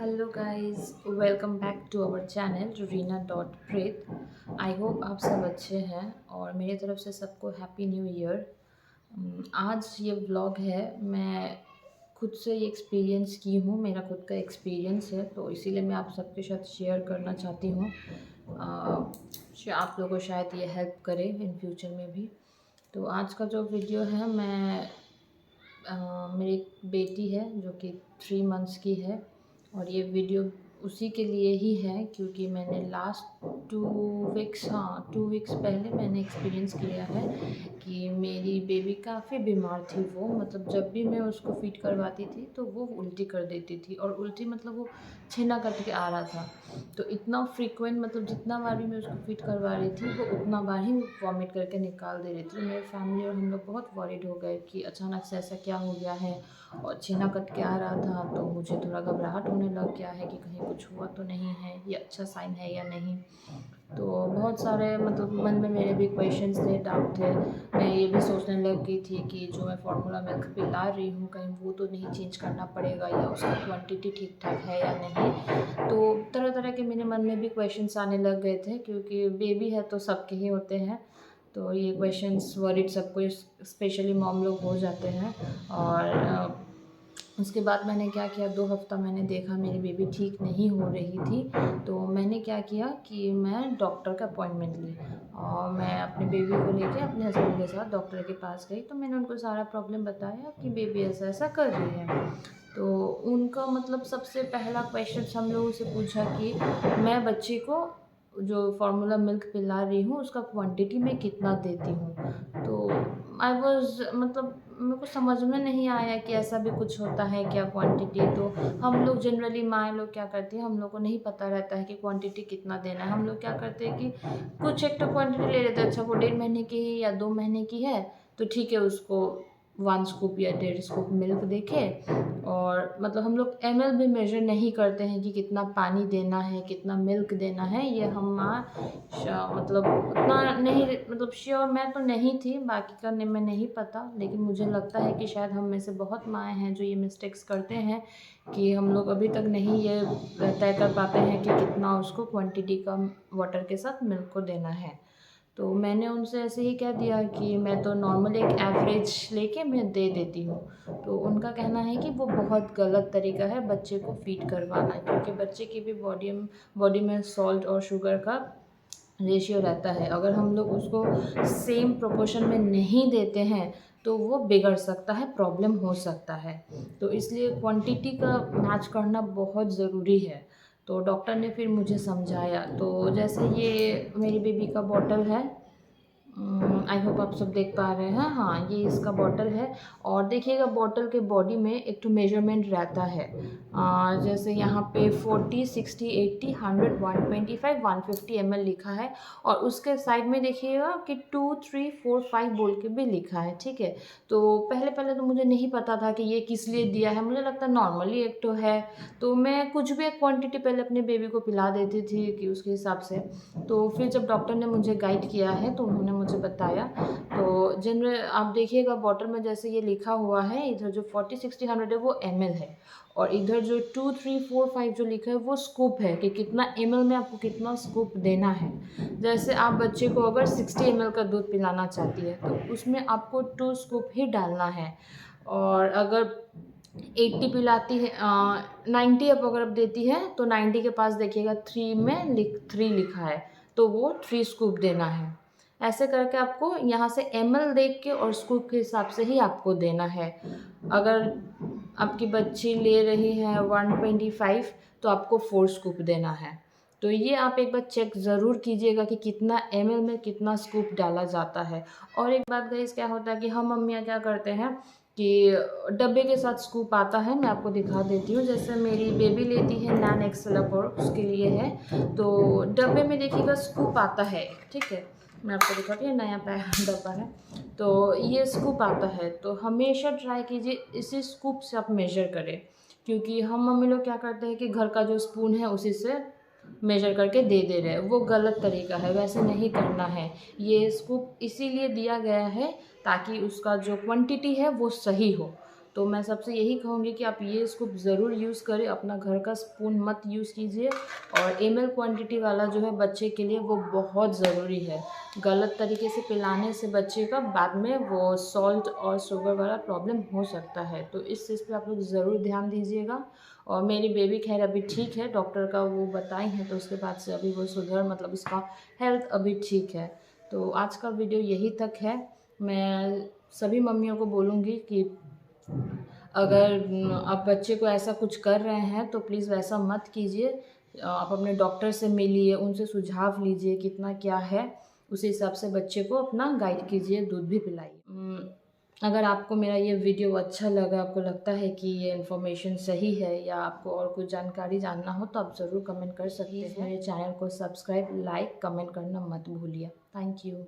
Hello guys, welcome back to our channel Reenapreet. I hope आप सब अच्छे हैं और मेरी तरफ से सबको हैप्पी न्यू ईयर। आज ये व्लॉग है, मैं खुद से ये एक्सपीरियंस की हूँ, मेरा खुद का एक्सपीरियंस है, तो इसीलिए मैं आप सबके साथ शेयर करना चाहती हूँ। आप लोगों को शायद ये हेल्प करे इन फ्यूचर में भी। तो आज का जो वीडियो है, मेरी एक बेटी है जो कि 3 मंथ्स की है और ये वीडियो उसी के लिए ही है क्योंकि मैंने लास्ट 2 वीक्स पहले मैंने एक्सपीरियंस किया है कि मेरी बेबी काफ़ी बीमार थी। वो मतलब जब भी मैं उसको फीड करवाती थी तो वो उल्टी कर देती थी, और उल्टी मतलब वो छीना करके आ रहा था। तो इतना फ्रीक्वेंट, मतलब जितना बार भी मैं उसको फीड करवा रही थी वो उतना बार ही वॉमिट करके निकाल दे रही थी। मेरी फैमिली और हम लोग बहुत वॉरिड हो गए कि अचानक से ऐसा क्या हो गया है, और छीना कट के आ रहा था। तो मुझे थोड़ा घबराहट होने लग गया है कि कहीं कुछ हुआ तो नहीं है, ये अच्छा साइन है या नहीं। तो बहुत सारे मतलब मन में मेरे भी क्वेश्चंस थे, डाउट थे। मैं ये भी सोचने लग गई थी कि जो मैं फार्मूला मिल्क पिला रही हूँ कहीं वो तो नहीं चेंज करना पड़ेगा, या उसका क्वांटिटी ठीक ठाक है या नहीं। तो तरह तरह के मेरे मन में भी क्वेश्चंस आने लग गए थे, क्योंकि बेबी है तो सबके ही होते हैं। तो ये क्वेश्चंस वरीड सबको, स्पेशली मॉम लोग हो जाते हैं। और उसके बाद मैंने क्या किया, 2 हफ्ता मैंने देखा मेरी बेबी ठीक नहीं हो रही थी। तो मैंने क्या किया कि मैं डॉक्टर का अपॉइंटमेंट ली और मैं अपने बेबी को लेके अपने हस्बैंड के साथ डॉक्टर के पास गई। तो मैंने उनको सारा प्रॉब्लम बताया कि बेबी ऐसा ऐसा कर रही है। तो उनका मतलब सबसे पहला क्वेश्चन हम लोगों से पूछा कि मैं बच्चे को जो फार्मूला मिल्क पिला रही हूँ उसका क्वांटिटी मैं कितना देती हूँ। तो आई वॉज मतलब मेरे को समझ में नहीं आया कि ऐसा भी कुछ होता है क्या क्वांटिटी। तो हम लोग जनरली माँ लोग क्या करते हैं, हम लोग को नहीं पता रहता है कि क्वांटिटी कितना देना है। हम लोग क्या करते हैं कि कुछ एक तो क्वांटिटी ले लेते हैं, अच्छा वो 1.5 महीने की है या 2 महीने की है तो ठीक है, उसको 1 स्कूप या 1.5 स्कूप मिल्क देखे। और मतलब हम लोग ml भी मेजर नहीं करते हैं कि कितना पानी देना है, कितना मिल्क देना है। ये हम मतलब उतना नहीं, मतलब श्योर मैं तो नहीं थी, बाकी का मैं नहीं पता, लेकिन मुझे लगता है कि शायद हम में से बहुत माएँ हैं जो ये मिस्टेक्स करते हैं कि हम लोग अभी तक नहीं ये तय कर पाते हैं कि कितना उसको क्वांटिटी का वाटर के साथ मिल्क को देना है। तो मैंने उनसे ऐसे ही कह दिया कि मैं तो नॉर्मल एक एवरेज लेके मैं दे देती हूँ। तो उनका कहना है कि वो बहुत गलत तरीका है बच्चे को फीड करवाना, क्योंकि बच्चे की भी बॉडी में सॉल्ट और शुगर का रेशियो रहता है। अगर हम लोग उसको सेम प्रोपोर्शन में नहीं देते हैं तो वो बिगड़ सकता है, प्रॉब्लम हो सकता है। तो इसलिए क्वांटिटी का मैच करना बहुत ज़रूरी है। तो डॉक्टर ने फिर मुझे समझाया। तो जैसे ये मेरी बेबी का बॉटल है, आई होप आप सब देख पा रहे हैं। हाँ, ये इसका बॉटल है। और देखिएगा बॉटल के बॉडी में एक तो मेजरमेंट रहता है। जैसे यहाँ पे 40, 60, 80, 100, 125, 150 ml लिखा है। और उसके साइड में देखिएगा कि 2, 3, 4, 5 बोल के भी लिखा है, ठीक है। तो पहले पहले तो मुझे नहीं पता था कि ये किस लिए दिया है, मुझे लगता नॉर्मली एक तो है। तो मैं कुछ भी एक क्वांटिटी पहले अपने बेबी को पिला देती थी कि उसके हिसाब से। तो फिर जब डॉक्टर ने मुझे गाइड किया है तो उन्होंने मुझे बताया। तो जनरल आप देखिएगा बॉटल में जैसे ये लिखा हुआ है, इधर जो 40, 60, 100 है वो ml है, और इधर जो 2, 3, 4, 5 जो लिखा है वो स्कूप है कि कितना ml में आपको कितना स्कूप देना है। जैसे आप बच्चे को अगर 60 ml का दूध पिलाना चाहती है तो उसमें आपको 2 स्कूप ही डालना है। और अगर 80 पिलाती है, 90 अब अगर आप देती है तो 90 के पास देखिएगा 3 में 3 लिखा है, तो वो 3 स्कूप देना है। ऐसे करके आपको यहाँ से ml देख के और स्कूप के हिसाब से ही आपको देना है। अगर आपकी बच्ची ले रही है 125 तो आपको 4 स्कूप देना है। तो ये आप एक बार चेक ज़रूर कीजिएगा कि कितना ml में कितना स्कूप डाला जाता है। और एक बात गाइस, क्या होता है कि हम मम्मियाँ क्या करते हैं कि डब्बे के साथ स्कूप आता है, मैं आपको दिखा देती हूँ। जैसे मेरी बेबी लेती है नैन एक्सेल और उसके लिए है, तो डब्बे में देखिएगा स्कूप आता है, ठीक है। मैं आपको दिखाती हूँ, नया डब्बा है तो ये स्कूप आता है। तो हमेशा ट्राई कीजिए इसी स्कूप से आप मेजर करें, क्योंकि हम मम्मी लोग क्या करते हैं कि घर का जो स्पून है उसी से मेजर करके दे रहे हैं, वो गलत तरीका है, वैसे नहीं करना है। ये स्कूप इसीलिए दिया गया है ताकि उसका जो क्वांटिटी है वो सही हो। तो मैं सबसे यही कहूँगी कि आप ये स्कूप ज़रूर यूज़ करें, अपना घर का स्पून मत यूज़ कीजिए। और ml क्वांटिटी वाला जो है बच्चे के लिए वो बहुत ज़रूरी है। गलत तरीके से पिलाने से बच्चे का बाद में वो सॉल्ट और शुगर वाला प्रॉब्लम हो सकता है, तो इस चीज़ पे आप लोग ज़रूर ध्यान दीजिएगा। और मेरी बेबी खैर अभी ठीक है, डॉक्टर का वो बताई हैं, तो उसके बाद से अभी वो सुधर मतलब उसका हेल्थ अभी ठीक है। तो आज का वीडियो यही तक है। मैं सभी मम्मियों को बोलूँगी कि अगर आप बच्चे को ऐसा कुछ कर रहे हैं तो प्लीज़ वैसा मत कीजिए। आप अपने डॉक्टर से मिलिए, उनसे सुझाव लीजिए कितना क्या है, उसी हिसाब से बच्चे को अपना गाइड कीजिए, दूध भी पिलाइए। अगर आपको मेरा ये वीडियो अच्छा लगा, आपको लगता है कि ये इन्फॉर्मेशन सही है या आपको और कुछ जानकारी जानना हो तो आप ज़रूर कमेंट कर सकते हैं। मेरे चैनल को सब्सक्राइब, लाइक, कमेंट करना मत भूलिए। Thank you.